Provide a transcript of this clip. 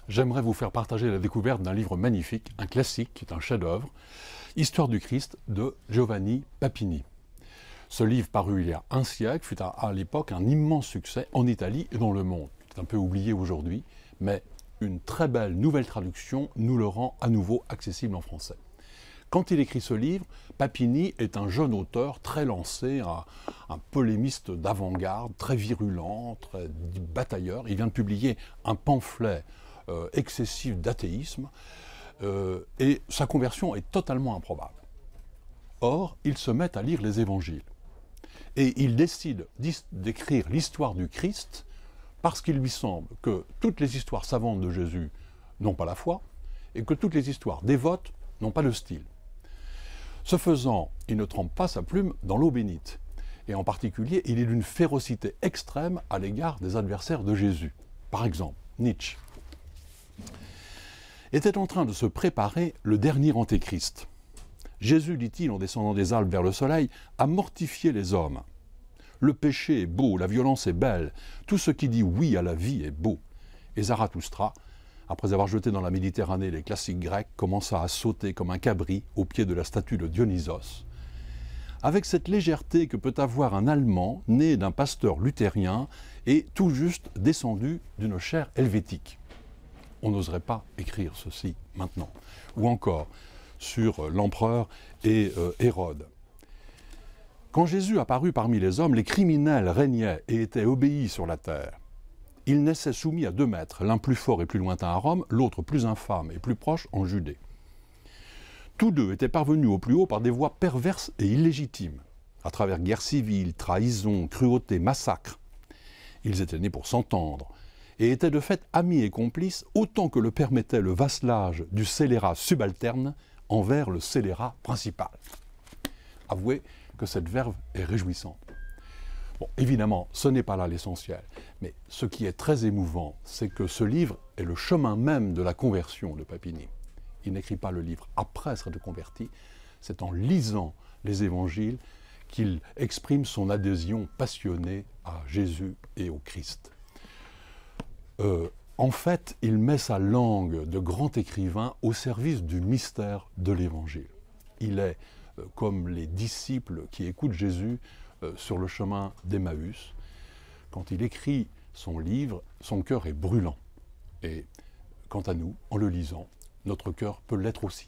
j'aimerais vous faire partager la découverte d'un livre magnifique, un classique, qui est un chef-d'œuvre, Histoire du Christ de Giovanni Papini. Ce livre, paru il y a un siècle, fut à l'époque un immense succès en Italie et dans le monde. C'est un peu oublié aujourd'hui, mais une très belle nouvelle traduction nous le rend à nouveau accessible en français. Quand il écrit ce livre, Papini est un jeune auteur très lancé, un polémiste d'avant-garde, très virulent, très batailleur. Il vient de publier un pamphlet excessif d'athéisme et sa conversion est totalement improbable. Or, il se met à lire les évangiles et il décide d'écrire l'histoire du Christ parce qu'il lui semble que toutes les histoires savantes de Jésus n'ont pas la foi et que toutes les histoires dévotes n'ont pas le style. Ce faisant, il ne trempe pas sa plume dans l'eau bénite. Et en particulier, il est d'une férocité extrême à l'égard des adversaires de Jésus. Par exemple, Nietzsche était en train de se préparer le dernier antéchrist. Jésus, dit-il en descendant des Alpes vers le soleil, a mortifié les hommes. Le péché est beau, la violence est belle, tout ce qui dit oui à la vie est beau. Et Zarathustra, après avoir jeté dans la Méditerranée les classiques grecs, commença à sauter comme un cabri au pied de la statue de Dionysos. Avec cette légèreté que peut avoir un Allemand né d'un pasteur luthérien et tout juste descendu d'une chair helvétique. On n'oserait pas écrire ceci maintenant. Ou encore sur l'empereur et Hérode. Quand Jésus apparut parmi les hommes, les criminels régnaient et étaient obéis sur la terre. Ils naissaient soumis à 2 maîtres, l'un plus fort et plus lointain à Rome, l'autre plus infâme et plus proche en Judée. Tous deux étaient parvenus au plus haut par des voies perverses et illégitimes, à travers guerres civiles, trahisons, cruautés, massacres. Ils étaient nés pour s'entendre, et étaient de fait amis et complices autant que le permettait le vasselage du scélérat subalterne envers le scélérat principal. Avouez que cette verve est réjouissante. Bon, évidemment, ce n'est pas là l'essentiel, mais ce qui est très émouvant, c'est que ce livre est le chemin même de la conversion de Papini. Il n'écrit pas le livre après s'être converti, c'est en lisant les évangiles qu'il exprime son adhésion passionnée à Jésus et au Christ. En fait, il met sa langue de grand écrivain au service du mystère de l'évangile. Il est comme les disciples qui écoutent Jésus sur le chemin d'Emmaüs. Quand il écrit son livre, son cœur est brûlant. Et quant à nous, en le lisant, notre cœur peut l'être aussi.